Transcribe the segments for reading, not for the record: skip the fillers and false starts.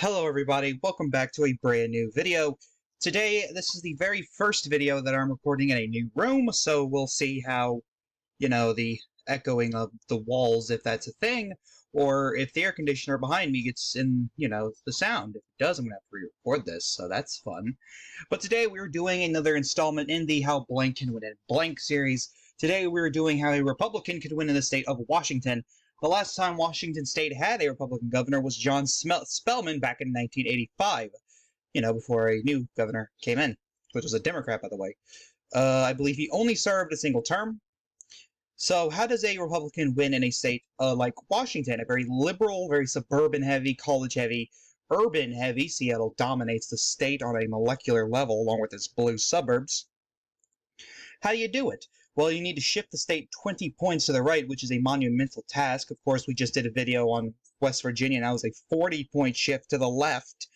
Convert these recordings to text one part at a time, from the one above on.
Hello everybody, welcome back to a brand new video. Today, this is the very first video that I'm recording in a new room, so we'll see how, the echoing of the walls, if that's a thing, or if the air conditioner behind me gets in, the sound. If it does, I'm going to have to re-record this, so that's fun. But today we're doing another installment in the How Blank Can Win in Blank series. Today we're doing how a Republican could win in the state of Washington. The last time Washington State had a Republican governor was John Spellman back in 1985, before a new governor came in, which was a Democrat, by the way. I believe he only served a single term. So how does a Republican win in a state like Washington, a very liberal, very suburban-heavy, college-heavy, urban-heavy? Seattle dominates the state on a molecular level, along with its blue suburbs. How do you do it? Well, you need to shift the state 20 points to the right, which is a monumental task. Of course, we just did a video on West Virginia, and that was a 40-point shift to the left.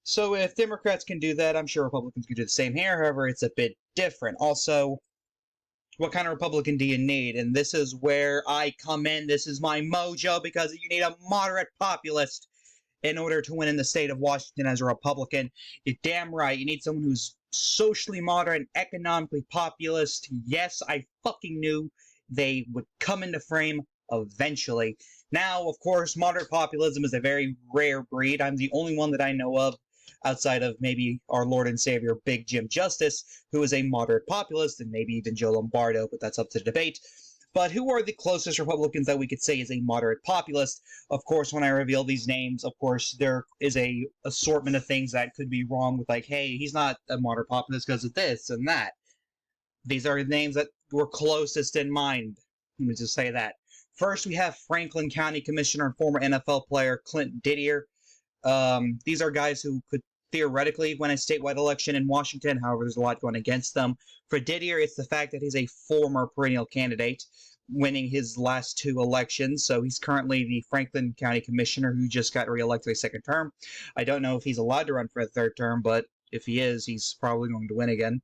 So if Democrats can do that, I'm sure Republicans can do the same here. However, it's a bit different. Also, what kind of Republican do you need? And this is where I come in. This is my mojo, because you need a moderate populist in order to win in the state of Washington as a Republican. You're damn right. You need someone who's socially moderate, economically populist. Yes, I fucking knew they would come into frame eventually. Now, of course, moderate populism is a very rare breed. I'm the only one that I know of, outside of maybe our Lord and Savior, Big Jim Justice, who is a moderate populist, and maybe even Joe Lombardo, but that's up to debate. But who are the closest Republicans that we could say is a moderate populist? Of course, when I reveal these names, of course, there is a assortment of things that could be wrong with, like, hey, he's not a moderate populist because of this and that. These are names that were closest in mind. Let me just say that. First, we have Franklin County Commissioner and former NFL player Clint Didier. These are guys who could theoretically win a statewide election in Washington. However, there's a lot going against them. For Didier, it's the fact that he's a former perennial candidate, winning his last two elections. So he's currently the Franklin County Commissioner who just got reelected a second term. I don't know if he's allowed to run for a third term, but if he is, he's probably going to win again.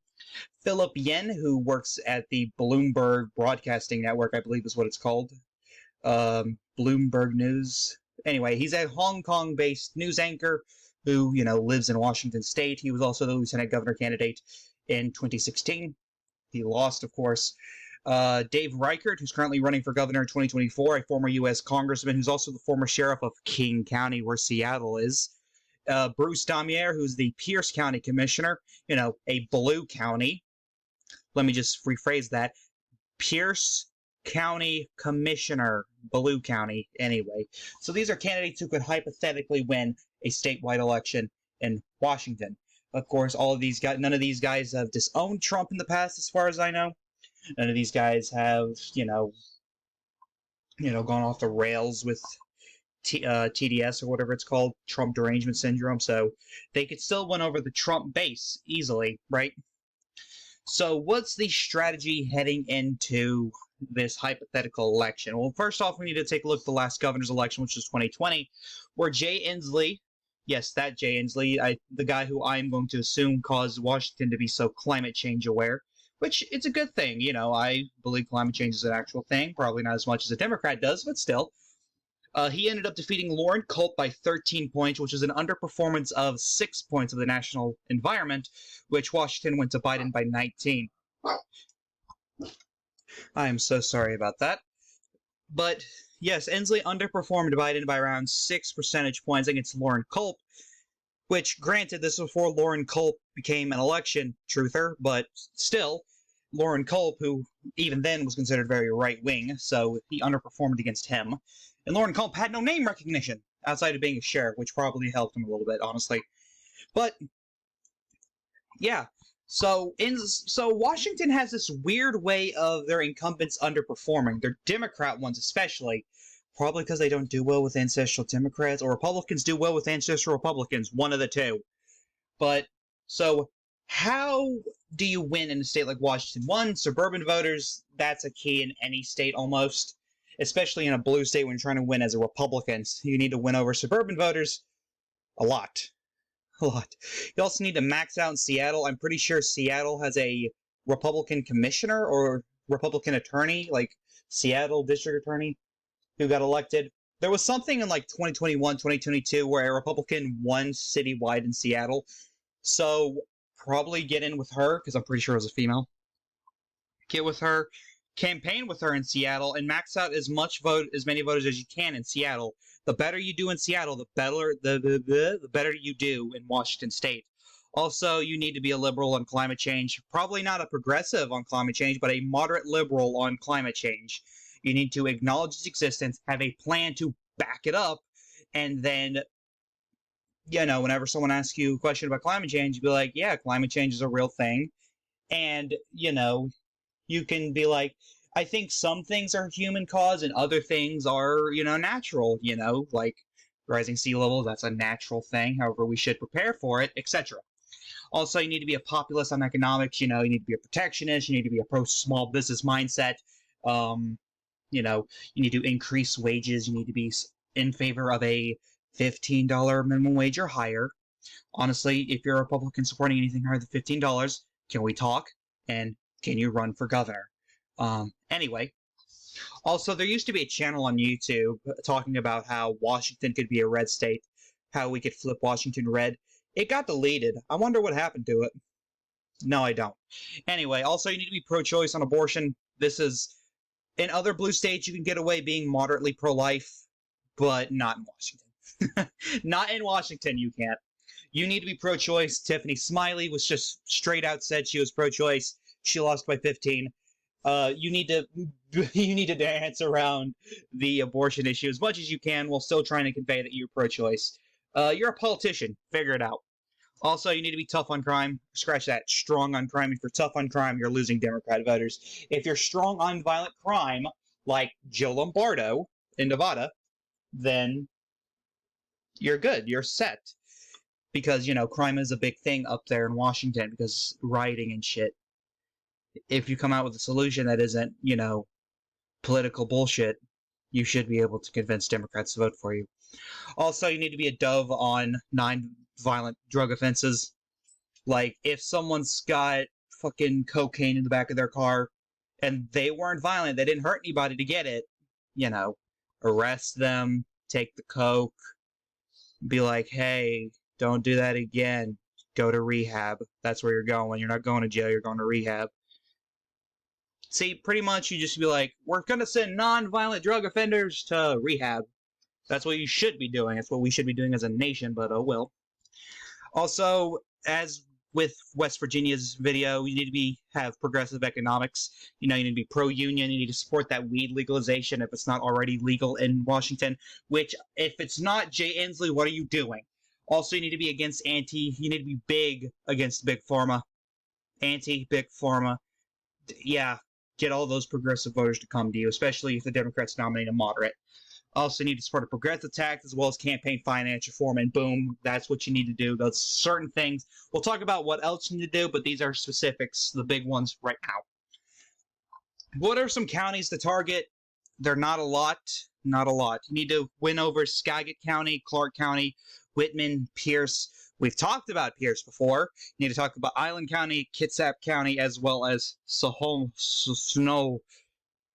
Philip Yen, who works at the Bloomberg Broadcasting Network, I believe is what it's called. Bloomberg News. Anyway, he's a Hong Kong-based news anchor who, lives in Washington State. He was also the lieutenant governor candidate in 2016. He lost, of course. Dave Reichert, who's currently running for governor in 2024, a former U.S. congressman who's also the former sheriff of King County, where Seattle is. Bruce Damier, who's the Pierce County commissioner, a blue county. Let me just rephrase that. Pierce County Commissioner, blue county, anyway. So these are candidates who could hypothetically win a statewide election in Washington. Of course, none of these guys have disowned Trump in the past, as far as I know. None of these guys have, gone off the rails with TDS or whatever it's called, Trump derangement syndrome. So they could still win over the Trump base easily, right? So what's the strategy heading into this hypothetical election? Well, first off, we need to take a look at the last governor's election, which was 2020, where Jay Inslee, yes, that Jay Inslee, the guy who I'm going to assume caused Washington to be so climate change aware, which it's a good thing. I believe climate change is an actual thing, probably not as much as a Democrat does, but still. He ended up defeating Loren Culp by 13 points, which is an underperformance of 6 points of the national environment, which Washington went to Biden by 19. I am so sorry about that. But, yes, Inslee underperformed Biden by around 6 percentage points against Loren Culp, which, granted, this was before Loren Culp became an election truther, but still, Loren Culp, who even then was considered very right-wing, so he underperformed against him. And Loren Culp had no name recognition outside of being a sheriff, which probably helped him a little bit, honestly. But, yeah. So Washington has this weird way of their incumbents underperforming, their Democrat ones especially, probably because they don't do well with ancestral Democrats, or Republicans do well with ancestral Republicans, one of the two. But, so, how do you win in a state like Washington? One, suburban voters, that's a key in any state almost, especially in a blue state when you're trying to win as a Republican. You need to win over suburban voters a lot. A lot. You also need to max out in Seattle. I'm pretty sure Seattle has a Republican commissioner or Republican attorney, like Seattle district attorney, who got elected. There was something in like 2021, 2022 where a Republican won citywide in Seattle. So probably get in with her, because I'm pretty sure it was a female. Get with her, campaign with her in Seattle, and max out as many voters as you can in Seattle. The better you do in Seattle, the better you do in Washington State. Also, you need to be a liberal on climate change. Probably not a progressive on climate change, but a moderate liberal on climate change. You need to acknowledge its existence, have a plan to back it up, and then, whenever someone asks you a question about climate change, you be like, yeah, climate change is a real thing. And, you can be like, I think some things are human caused and other things are, natural, like rising sea levels, that's a natural thing. However, we should prepare for it, etc. Also, you need to be a populist on economics. You need to be a protectionist. You need to be a pro small business mindset. You need to increase wages. You need to be in favor of a $15 minimum wage or higher. Honestly, if you're a Republican supporting anything higher than $15, can we talk? And can you run for governor? Anyway, also, there used to be a channel on YouTube talking about how Washington could be a red state, how we could flip Washington red. It got deleted. I wonder what happened to it. No, I don't. Anyway, also, you need to be pro-choice on abortion. This is, in other blue states, you can get away being moderately pro-life, but not in Washington. Not in Washington, you can't. You need to be pro-choice. Tiffany Smiley was just straight out said she was pro-choice. She lost by 15. You need to dance around the abortion issue as much as you can while still trying to convey that you're pro-choice. You're a politician. Figure it out. Also, you need to be tough on crime. Scratch that. Strong on crime. If you're tough on crime, you're losing Democrat voters. If you're strong on violent crime, like Joe Lombardo in Nevada, then you're good. You're set. Because, crime is a big thing up there in Washington because rioting and shit. If you come out with a solution that isn't, political bullshit, you should be able to convince Democrats to vote for you. Also, you need to be a dove on non-violent drug offenses. Like, if someone's got fucking cocaine in the back of their car and they weren't violent, they didn't hurt anybody to get it, arrest them, take the coke, be like, hey, don't do that again. Go to rehab. That's where you're going. You're not going to jail, you're going to rehab. See, pretty much you just be like, we're going to send non-violent drug offenders to rehab. That's what you should be doing. That's what we should be doing as a nation, but oh well. Also, as with West Virginia's video, you need to have progressive economics. You need to be pro-union. You need to support that weed legalization if it's not already legal in Washington, which, if it's not, Jay Inslee, what are you doing? Also, you need to be against you need to be big against Big Pharma. Anti-Big Pharma. Yeah, get all those progressive voters to come to you, especially if the Democrats nominate a moderate. Also need to support a progressive tax as well as campaign finance reform, and boom, that's what you need to do. Those certain things. We'll talk about what else you need to do, but these are specifics, the big ones right now. What are some counties to target? They're not a lot. Not a lot. You need to win over Skagit County, Clark County, Whitman, Pierce. We've talked about Pierce before. You need to talk about Island County, Kitsap County, as well as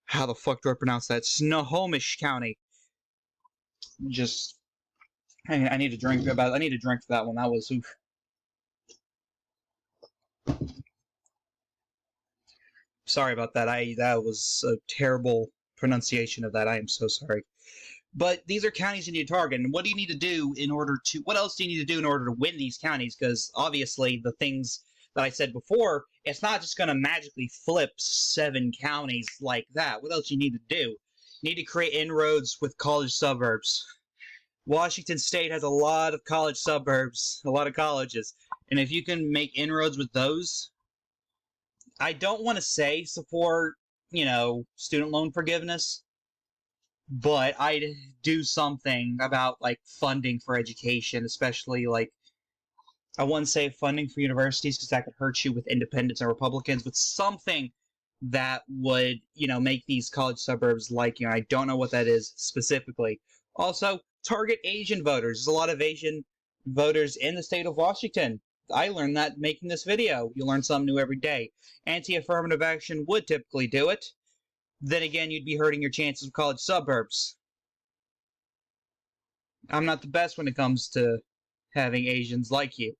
how the fuck do I pronounce that? Snohomish County. I need to drink for that one. That was oof. Sorry about that. That was a terrible pronunciation of that. I am so sorry. But these are counties you need to target. And what do you need to do what else do you need to do in order to win these counties? Because obviously the things that I said before, it's not just going to magically flip 7 counties like that. What else do you need to do? You need to create inroads with college suburbs. Washington State has a lot of college suburbs, a lot of colleges. And if you can make inroads with those, I don't want to say support, student loan forgiveness, but I'd do something about, like, funding for education, especially, like, I wouldn't say funding for universities because that could hurt you with independents and Republicans, but something that would, make these college suburbs like, I don't know what that is specifically. Also, target Asian voters. There's a lot of Asian voters in the state of Washington. I learned that making this video. You learn something new every day. Anti-affirmative action would typically do it. Then again, you'd be hurting your chances of college suburbs. I'm not the best when it comes to having Asians like you.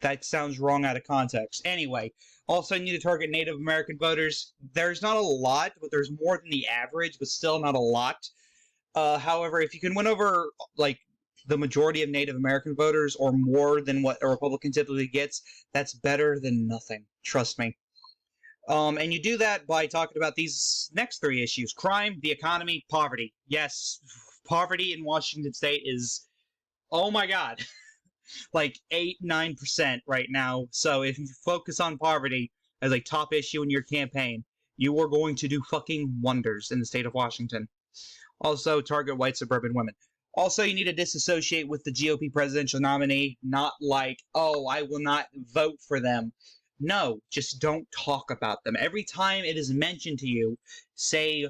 That sounds wrong out of context. Anyway, also you need to target Native American voters. There's not a lot, but there's more than the average, but still not a lot. However, if you can win over like the majority of Native American voters or more than what a Republican typically gets, that's better than nothing. Trust me. And you do that by talking about these next three issues: crime, the economy, poverty. Yes, poverty in Washington state is, oh my god, like 8-9% right now. So if you focus on poverty as a top issue in your campaign, you are going to do fucking wonders in the state of Washington. Also, target white suburban women. Also, you need to disassociate with the GOP presidential nominee, not like, oh, I will not vote for them. No, just don't talk about them. Every time it is mentioned to you, say,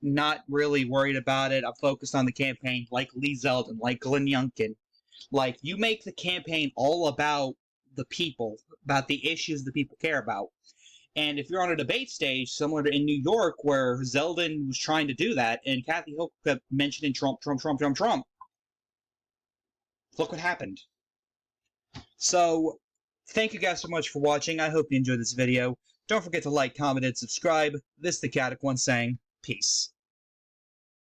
not really worried about it. I'm focused on the campaign, like Lee Zeldin, like Glenn Youngkin. Like, you make the campaign all about the people, about the issues the people care about. And if you're on a debate stage, similar to in New York, where Zeldin was trying to do that, and Kathy Hochul kept mentioning Trump, Trump, Trump, Trump, Trump, look what happened. So, thank you guys so much for watching. I hope you enjoyed this video. Don't forget to like, comment, and subscribe. This is the Caddick One saying, peace.